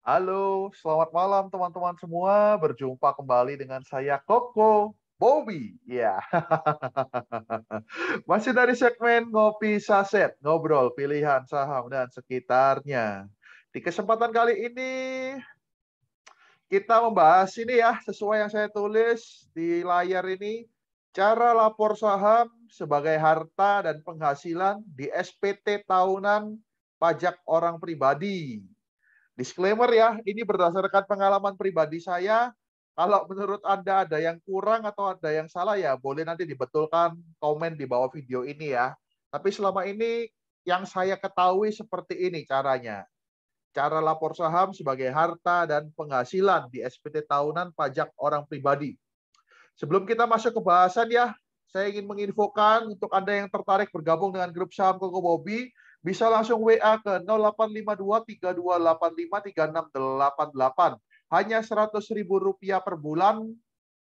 Halo, selamat malam teman-teman semua. Berjumpa kembali dengan saya Koko Bobby. Ya, masih dari segmen Ngopi Saset, ngobrol pilihan saham dan sekitarnya. Di kesempatan kali ini kita membahas ini ya, sesuai yang saya tulis di layar ini, cara lapor saham sebagai harta dan penghasilan di SPT tahunan pajak orang pribadi. Disclaimer ya, ini berdasarkan pengalaman pribadi saya. Kalau menurut Anda ada yang kurang atau ada yang salah ya, boleh nanti dibetulkan komen di bawah video ini ya. Tapi selama ini yang saya ketahui seperti ini caranya. Cara lapor saham sebagai harta dan penghasilan di SPT tahunan pajak orang pribadi. Sebelum kita masuk ke bahasan ya, saya ingin menginfokan untuk Anda yang tertarik bergabung dengan grup saham Koko Bobby, bisa langsung WA ke 0852 3285 3688. Hanya Rp100.000 per bulan,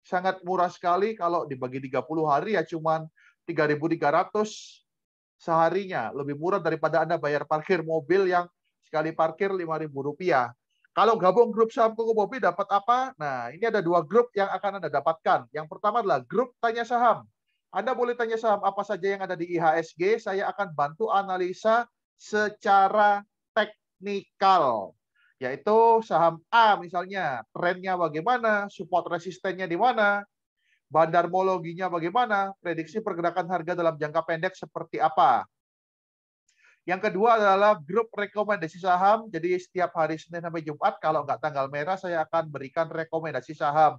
sangat murah sekali. Kalau dibagi 30 hari ya cuman 3.300 seharinya. Lebih murah daripada Anda bayar parkir mobil yang sekali parkir Rp5.000. Kalau gabung grup saham Koko Bobby dapat apa? Nah, ini ada dua grup yang akan Anda dapatkan. Yang pertama adalah grup tanya saham. Anda boleh tanya saham apa saja yang ada di IHSG, saya akan bantu analisa secara teknikal. Yaitu saham A misalnya, trennya bagaimana, support resistennya di mana, bandarmologinya bagaimana, prediksi pergerakan harga dalam jangka pendek seperti apa. Yang kedua adalah grup rekomendasi saham. Jadi setiap hari Senin sampai Jumat, kalau nggak tanggal merah, saya akan berikan rekomendasi saham.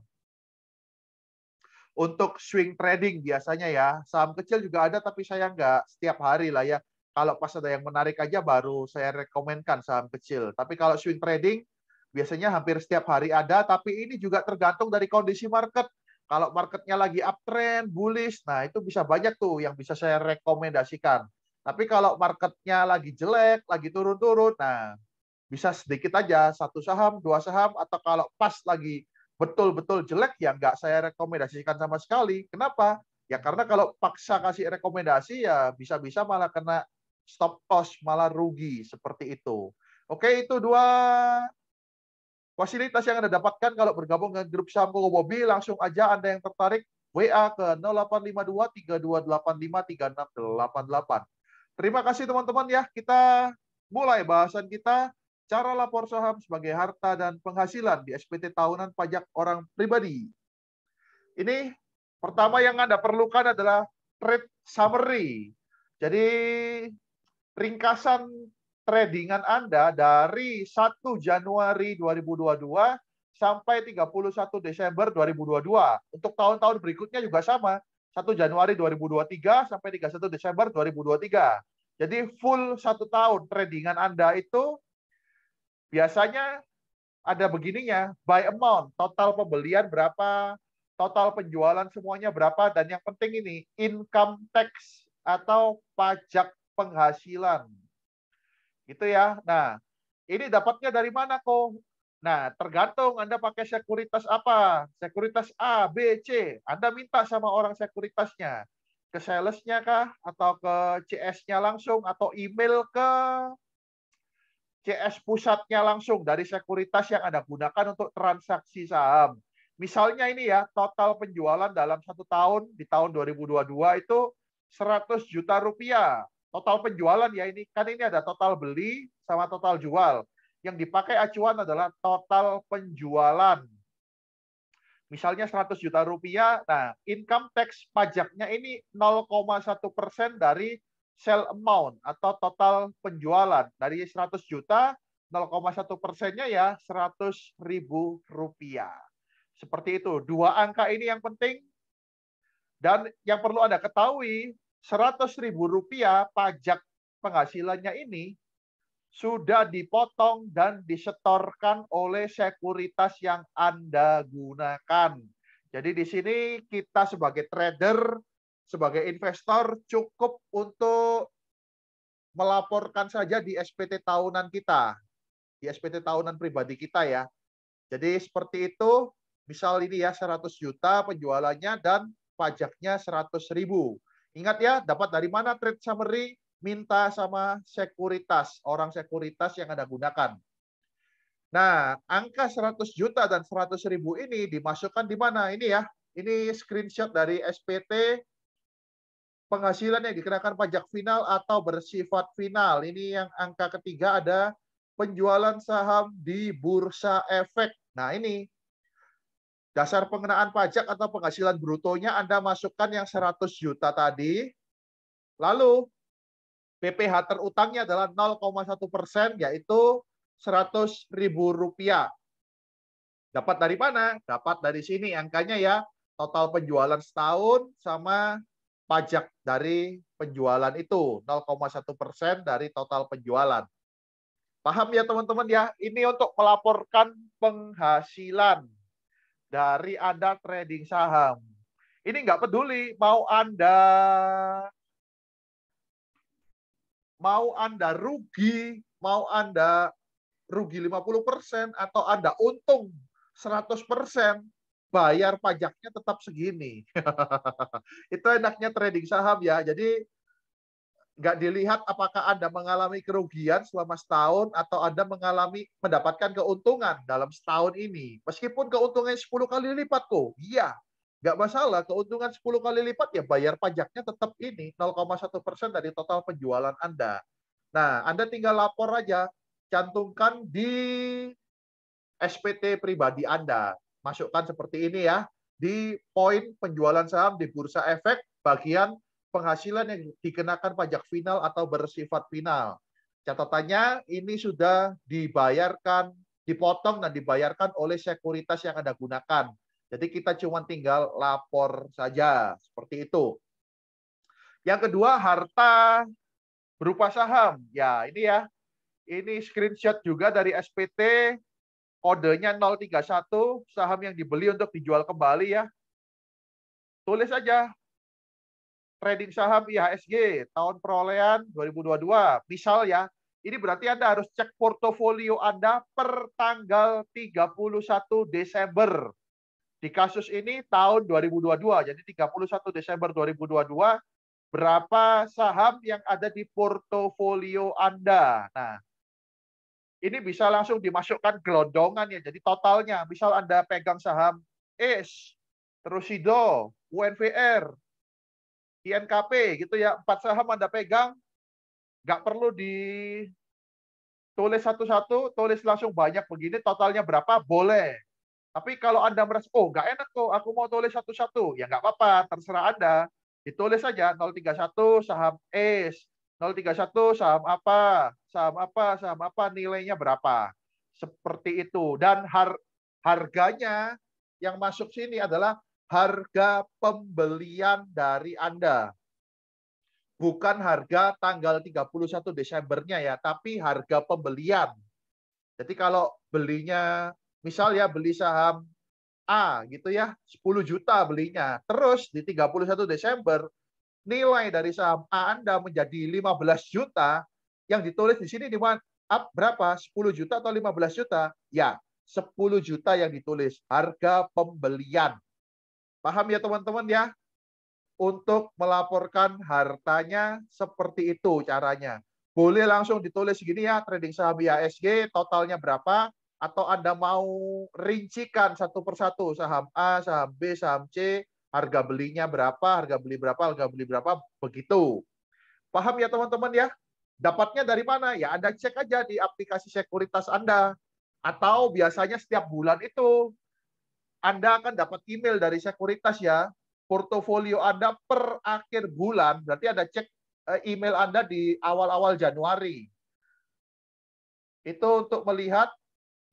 Untuk swing trading biasanya ya, saham kecil juga ada, tapi saya nggak setiap hari lah ya. Kalau pas ada yang menarik aja, baru saya rekomendkan saham kecil. Tapi kalau swing trading, biasanya hampir setiap hari ada, tapi ini juga tergantung dari kondisi market. Kalau marketnya lagi uptrend, bullish, nah itu bisa banyak tuh yang bisa saya rekomendasikan. Tapi kalau marketnya lagi jelek, lagi turun-turun, nah bisa sedikit aja, satu saham, dua saham, atau kalau pas lagi betul-betul jelek ya nggak saya rekomendasikan sama sekali. Kenapa? Ya karena kalau paksa kasih rekomendasi ya bisa-bisa malah kena stop loss, malah rugi seperti itu. Oke, itu dua fasilitas yang Anda dapatkan kalau bergabung dengan grup saham Koko Bobby. Langsung aja Anda yang tertarik WA ke 0852 3285 3688. Terima kasih teman-teman ya. Kita mulai bahasan kita cara lapor saham sebagai harta dan penghasilan di SPT tahunan pajak orang pribadi. Ini pertama yang Anda perlukan adalah trade summary. Jadi ringkasan tradingan Anda dari 1 Januari 2022 sampai 31 Desember 2022. Untuk tahun-tahun berikutnya juga sama. 1 Januari 2023 sampai 31 Desember 2023. Jadi full 1 tahun tradingan Anda itu biasanya ada begininya, by amount, total pembelian berapa, total penjualan semuanya berapa, dan yang penting ini, income tax atau pajak penghasilan. Gitu ya. Nah, ini dapatnya dari mana kok? Nah, tergantung Anda pakai sekuritas apa. Sekuritas A, B, C. Anda minta sama orang sekuritasnya. Ke salesnya kah? Atau ke CS-nya langsung? Atau email ke CS pusatnya langsung dari sekuritas yang Anda gunakan untuk transaksi saham. Misalnya ini ya, total penjualan dalam 1 tahun, di tahun 2022 itu 100 juta rupiah. Total penjualan ya ini, kan ini ada total beli sama total jual. Yang dipakai acuan adalah total penjualan. Misalnya 100 juta rupiah, nah income tax pajaknya ini 0,1% dari sell amount atau total penjualan. Dari 100 juta, 0,1%-nya ya 100.000 rupiah. Seperti itu. Dua angka ini yang penting. Dan yang perlu Anda ketahui, 100.000 rupiah pajak penghasilannya ini sudah dipotong dan disetorkan oleh sekuritas yang Anda gunakan. Jadi di sini kita sebagai trader, sebagai investor cukup untuk melaporkan saja di SPT tahunan kita, di SPT tahunan pribadi kita ya. Jadi seperti itu, misal ini ya 100 juta penjualannya dan pajaknya 100.000. Ingat ya, dapat dari mana trade summary? Minta sama sekuritas, orang sekuritas yang Anda gunakan. Nah, angka 100 juta dan 100.000 ini dimasukkan di mana? Ini ya, ini screenshot dari SPT penghasilan yang dikenakan pajak final atau bersifat final. Ini yang angka ketiga ada penjualan saham di bursa efek. Nah, ini dasar pengenaan pajak atau penghasilan brutonya Anda masukkan yang 100 juta tadi. Lalu PPh terutangnya adalah 0,1%, yaitu Rp100.000. Dapat dari mana? Dapat dari sini angkanya ya. Total penjualan setahun sama pajak dari penjualan itu. 0,1% dari total penjualan. Paham ya teman-teman ya? Ini untuk melaporkan penghasilan dari Anda trading saham. Ini nggak peduli mau Anda rugi, mau Anda rugi 50% atau Anda untung 100%, bayar pajaknya tetap segini. Itu enaknya trading saham ya. Jadi nggak dilihat apakah Anda mengalami kerugian selama setahun atau Anda mendapatkan keuntungan dalam setahun ini. Meskipun keuntungannya 10 kali lipat kok. Iya, nggak masalah. Keuntungan 10 kali lipat ya bayar pajaknya tetap ini 0,1% dari total penjualan Anda. Nah, Anda tinggal lapor aja, cantumkan di SPT pribadi Anda. Masukkan seperti ini ya, di poin penjualan saham di bursa efek bagian penghasilan yang dikenakan pajak final atau bersifat final. Catatannya ini sudah dibayarkan, dipotong dan dibayarkan oleh sekuritas yang Anda gunakan. Jadi kita cuma tinggal lapor saja, seperti itu. Yang kedua, harta berupa saham. Ya, ini ya. Ini screenshot juga dari SPT, kodenya 031, saham yang dibeli untuk dijual kembali ya. Tulis aja trading saham IHSG tahun perolehan 2022. Misal ya, ini berarti Anda harus cek portofolio Anda per tanggal 31 Desember. Di kasus ini tahun 2022, jadi 31 Desember 2022, berapa saham yang ada di portofolio Anda. Nah, ini bisa langsung dimasukkan gelondongan ya, jadi totalnya. Misal Anda pegang saham ACE, terus SIDO, UNVR, INKP gitu ya, 4 saham Anda pegang, nggak perlu ditulis satu-satu, tulis langsung banyak begini, totalnya berapa, boleh. Tapi kalau Anda merasa, oh nggak enak kok, aku mau tulis satu-satu, ya nggak apa-apa, terserah Anda. Ditulis saja 031 saham ACE, 031 saham apa, saham apa, saham apa, nilainya berapa. Seperti itu. Dan harganya yang masuk sini adalah harga pembelian dari Anda. Bukan harga tanggal 31 Desembernya ya, tapi harga pembelian. Jadi kalau belinya, misal ya beli saham A gitu ya, 10 juta belinya. Terus di 31 Desember, nilai dari saham A Anda menjadi 15 juta, yang ditulis di sini di mana? Berapa? 10 juta atau 15 juta? Ya, 10 juta yang ditulis. Harga pembelian. Paham ya teman-teman ya? Untuk melaporkan hartanya seperti itu caranya. Boleh langsung ditulis gini ya, trading saham IHSG totalnya berapa, atau Anda mau rincikan satu persatu, saham A, saham B, saham C, harga belinya berapa, harga beli berapa, harga beli berapa, begitu. Paham ya teman-teman ya? Dapatnya dari mana? Ya Anda cek aja di aplikasi sekuritas Anda. Atau biasanya setiap bulan itu Anda akan dapat email dari sekuritas ya, portofolio Anda per akhir bulan, berarti Anda cek email Anda di awal-awal Januari. Itu untuk melihat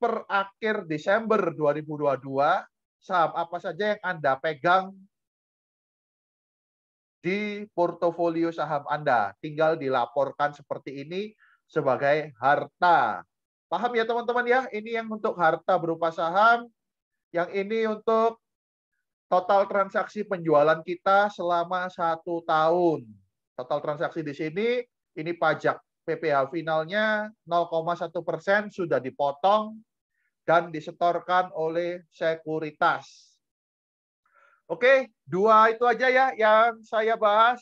per akhir Desember 2022, saham apa saja yang Anda pegang di portofolio saham Anda. Tinggal dilaporkan seperti ini sebagai harta. Paham ya teman-teman ya? Ini yang untuk harta berupa saham, yang ini untuk total transaksi penjualan kita selama 1 tahun. Total transaksi di sini, ini pajak PPh finalnya 0,1% sudah dipotong dan disetorkan oleh sekuritas. Oke, 2 itu aja ya yang saya bahas.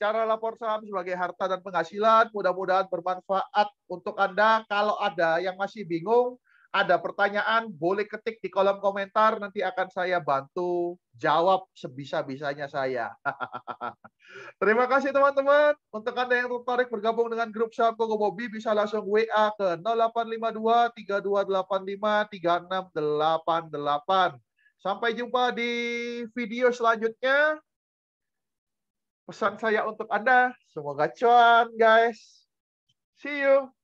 Cara lapor saham sebagai harta dan penghasilan, mudah-mudahan bermanfaat untuk Anda. Kalau ada yang masih bingung, ada pertanyaan, boleh ketik di kolom komentar, nanti akan saya bantu jawab sebisa-bisanya saya. Terima kasih teman-teman. Untuk Anda yang tertarik bergabung dengan grup saham Koko Bobby, bisa langsung WA ke 0852 3285 3688. Sampai jumpa di video selanjutnya. Pesan saya untuk Anda, semoga cuan guys. See you.